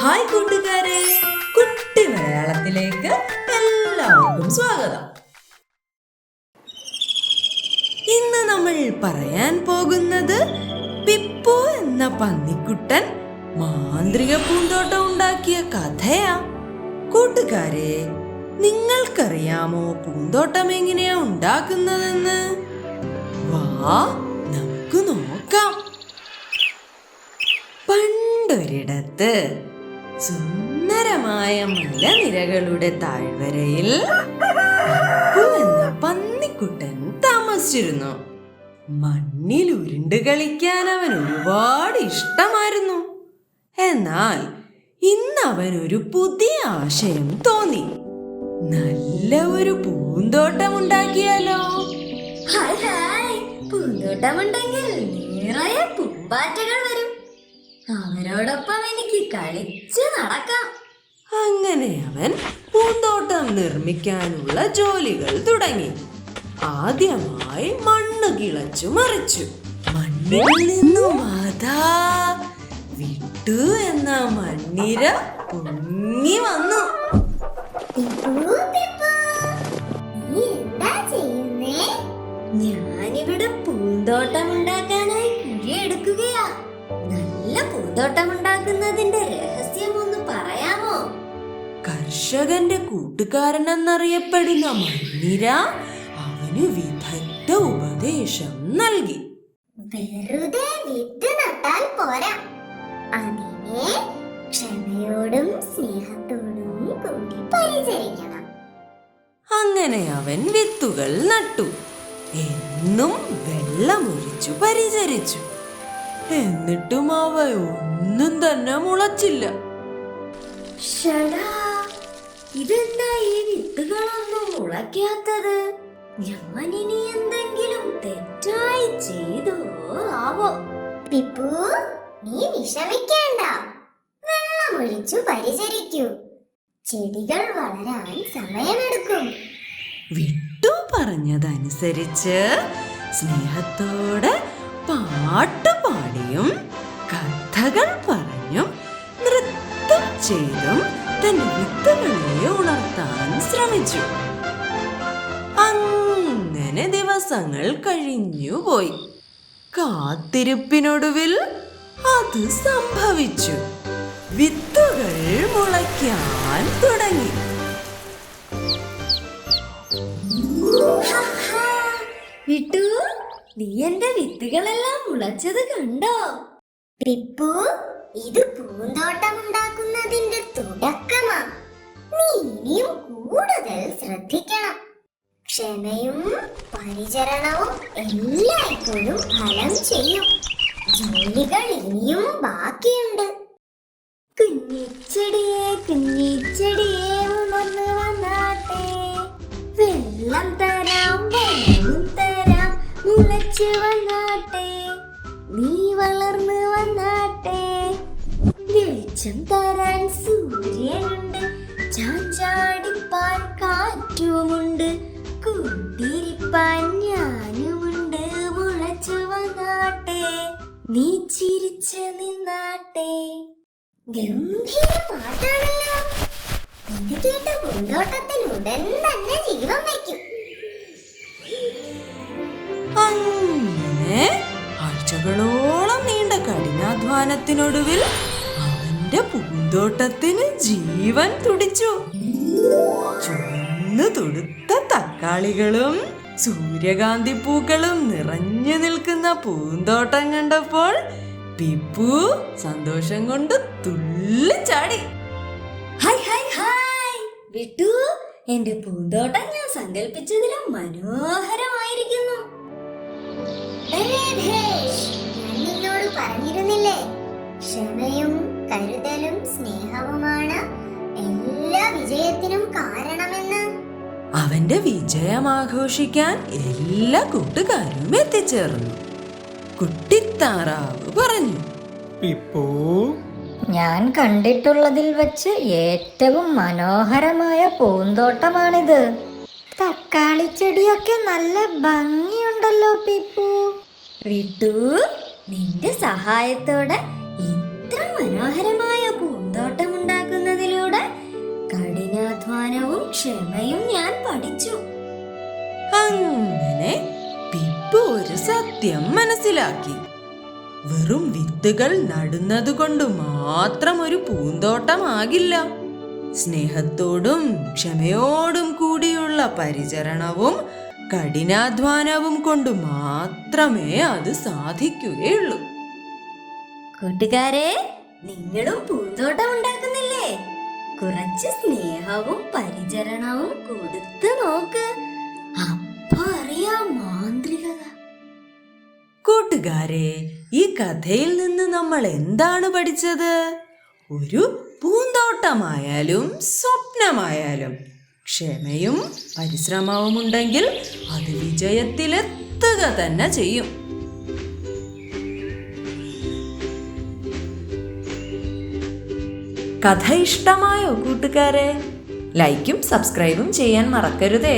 Hi കൂട്ടുകാരെ, കുട്ടി മലയാളത്തിലേക്ക് എല്ലാവർക്കും സ്വാഗതം. ഇന്ന് നമ്മൾ പറയാൻ പോകുന്നത് പിപ്പു എന്ന പന്നിക്കുട്ടൻ മാന്ത്രിക പൂന്തോട്ടം ഉണ്ടാക്കിയ കഥയാ. കൂട്ടുകാരെ, നിങ്ങൾക്കറിയാമോ പൂന്തോട്ടം എങ്ങനെയാ ഉണ്ടാക്കുന്നതെന്ന്? വാ, നമുക്ക് നോക്കാം. പണ്ടൊരിടത്ത് സുന്ദരമായ മലനിരകളുടെ താഴ്വരയിൽ പിപ്പു എന്ന പന്നിക്കുട്ടൻ താമസിച്ചിരുന്നു. മണ്ണിൽ ഉരുണ്ട് കളിക്കാൻ അവൻ ഒരുപാട് ഇഷ്ടമായിരുന്നു. എന്നാൽ ഇന്ന് അവൻ ഒരു പുതിയ ആശയം തോന്നി. നല്ല ഒരു പൂന്തോട്ടം ഉണ്ടാക്കിയാലോ? പൂന്തോട്ടമുണ്ടെങ്കിൽ നിറയെ പൂമ്പാറ്റകൾ വരും. അവരോടൊപ്പം എനിക്ക് കളിച്ച് നടക്കാം. അങ്ങനെ അവൻ പൂന്തോട്ടം നിർമ്മിക്കാനുള്ള ജോലികൾ തുടങ്ങി. ആദ്യമായി മണ്ണ് കിളച്ചു മറിച്ചു. മണ്ണിൽ നിന്നും അതാ വിട്ടു എന്ന മണ്ണിര പൊങ്ങി വന്നു. ഞാനിവിടെ പൂന്തോട്ടം ഉണ്ടാക്കാനായി കുഴിയെടുക്കുകയാ. നല്ല പൂന്തോട്ടം ഉണ്ടാക്കുന്നതിന്റെ രഹസ്യം ഒന്ന് പറയാമോ? കർഷകന്റെ കൂട്ടുകാരൻ എന്നറിയപ്പെടുന്ന മണ്ണിര അവന് വിദഗ്ധ ഉപദേശം നൽകി. വെറുതെ വിത്ത് നട്ടാൽ പോരാ, അതിനെ ക്ഷമയോടും സ്നേഹത്തോടും കൂടി പരിചരിക്കണം. അങ്ങനെ അവൻ വിത്തുകൾ നട്ടു. എന്നും വെള്ളമൊഴിച്ചു പരിചരിച്ചു. എന്നിട്ടും അവ ഒന്നും തന്നെ മുളച്ചില്ല. ഇതെന്താ ഈ വിത്തുകളൊന്നും മുളയ്ക്കാത്തത്? ഞാനിനി എന്തെങ്കിലും തെറ്റായി ചെയ്തോ ആവോ? പിപ്പു, നീ വിഷമിക്കേണ്ട. വെള്ളമൊഴിച്ചു പരിചരിക്കൂ. ചെടികൾ വളരാൻ സമയമെടുക്കും. വിട്ടു പറഞ്ഞതനുസരിച്ച് സ്നേഹത്തോടെ പാട്ടുപാടിയും കഥകൾ പറഞ്ഞും നൃത്തം ചെയ്തും തന്റെ വിത്തുകളെ ഉണർത്താൻ ശ്രമിച്ചു. അങ്ങനെ ദിവസങ്ങൾ കഴിഞ്ഞുപോയി. കാത്തിരിപ്പിനൊടുവിൽ അത് സംഭവിച്ചു. വിത്തുകൾ മുളയ്ക്കാൻ തുടങ്ങി. വിട്ടു, നീ എന്റെ വിത്തുകളെല്ലാം മുളച്ചത് കണ്ടോ? പിപ്പു, ഇത് പൂന്തോട്ടം ഉണ്ടാക്കുന്നതിന്റെ തുടക്കമാ. നീ ഇനിയും കൂടുതൽ ശ്രദ്ധിക്കണം. ക്ഷമയും പരിചരണവും എല്ലായ്പ്പോഴും ഫലം ചെയ്യും. ജോലികൾ ഇനിയും ബാക്കിയുണ്ട്. കുഞ്ഞിച്ചെടിയെ കുഞ്ഞിച്ചെടിയെ ഉണർന്നു വന്നാട്ടെ, വെള്ളം തരാം വെള്ളവും തരാം, മുളച്ചു വന്നാട്ടെ, നീ വളർന്നു വന്നാട്ടെ. വെളിച്ചം തരാൻ സൂര്യനുണ്ട്, ചാഞ്ചാടിപ്പാൻ കാറ്റുമുണ്ട്, കൂട്ടിരിപ്പാൻ ഞാനുമുണ്ട്. മുളച്ചു വന്നാട്ടെ, നീ ചിരിച്ചു നിന്നാട്ടെ. ഗംഭീര പാട്ടാണല്ലോ. ഇത് കേട്ട പൂന്തോട്ടത്തിന് ഉടൻ തന്നെ ജീവൻ വയ്ക്കും. അങ്ങനെ ആഴ്ചകളോളം നീണ്ട കഠിനാധ്വാനത്തിനൊടുവിൽ അവന്റെ പൂന്തോട്ടത്തിന് ജീവൻ തുടിച്ചു. ചുവന്നു തുടുത്ത തക്കാളികളും സൂര്യകാന്തി പൂക്കളും നിറഞ്ഞു നിൽക്കുന്ന പൂന്തോട്ടം കണ്ടപ്പോൾ പിപ്പു സന്തോഷം കൊണ്ട് തുള്ളിച്ചാടി. ഹായ് ഹായ് ഹായ് വിട്ടു, എന്റെ പൂന്തോട്ടം ഞാൻ സങ്കല്പിച്ചതിലും മനോഹരമായിരിക്കുന്നു. ഞാൻ നിന്നോട് പറഞ്ഞിരുന്നില്ലേ, ക്ഷമയും കരുതലും സ്നേഹവുമാണ് എല്ലാ വിജയത്തിനും കാരണമെന്ന്. അവന്റെ വിജയം ആഘോഷിക്കാൻ എല്ലാ കൂട്ടുകാരും എത്തിച്ചേർന്നു. കുട്ടിത്താറാവ് പറഞ്ഞു, പിപ്പു, ഞാൻ കണ്ടിട്ടുള്ളതിൽ വെച്ച് ഏറ്റവും മനോഹരമായ പൂന്തോട്ടമാണിത്. തക്കാളി ചെടിയൊക്കെ നല്ല ഭംഗിയുണ്ടല്ലോ പിപ്പു. വിട്ടു, നിന്റെ സഹായത്തോടെ ഇത്ര മനോഹരമായ പൂന്തോട്ടം പൂന്തോട്ടമുണ്ടാക്കുന്നതിലൂടെ കഠിനാധ്വാനവും ക്ഷമയും ഞാൻ പഠിച്ചു. അങ്ങനെ പിപ്പു ഒരു സത്യം മനസ്സിലാക്കി. വെറും വിത്തുകൾ നടുന്നത് കൊണ്ട് മാത്രം ഒരു പൂന്തോട്ടമാകില്ല. സ്നേഹത്തോടും ക്ഷമയോടും കൂടിയുള്ള പരിചരണവും കഠിനാധ്വാനവും കൊണ്ട് മാത്രമേ അത് സാധിക്കുകയുള്ളൂ. കൂട്ടുകാരെ, നിങ്ങളും പൂന്തോട്ടം ഉണ്ടാക്കുന്നില്ലേ? കുറച്ച് സ്നേഹവും പരിചരണവും കൊടുത്തു നോക്ക്. അപ്പൊ അറിയാം മാന്ത്രികത. കൂട്ടുകാരെ, ഈ കഥയിൽ നിന്ന് നമ്മൾ എന്താണ് പഠിച്ചത്? ഒരു പൂന്തോട്ടമായാലും സ്വപ്നമായാലും ക്ഷമയും പരിശ്രമവും ഉണ്ടെങ്കിൽ അത് വിജയത്തിലെത്തുക തന്നെ ചെയ്യും. കഥ ഇഷ്ടമായോ കൂട്ടുകാരെ? ലൈക്കും സബ്സ്ക്രൈബും ചെയ്യാൻ മറക്കരുതേ.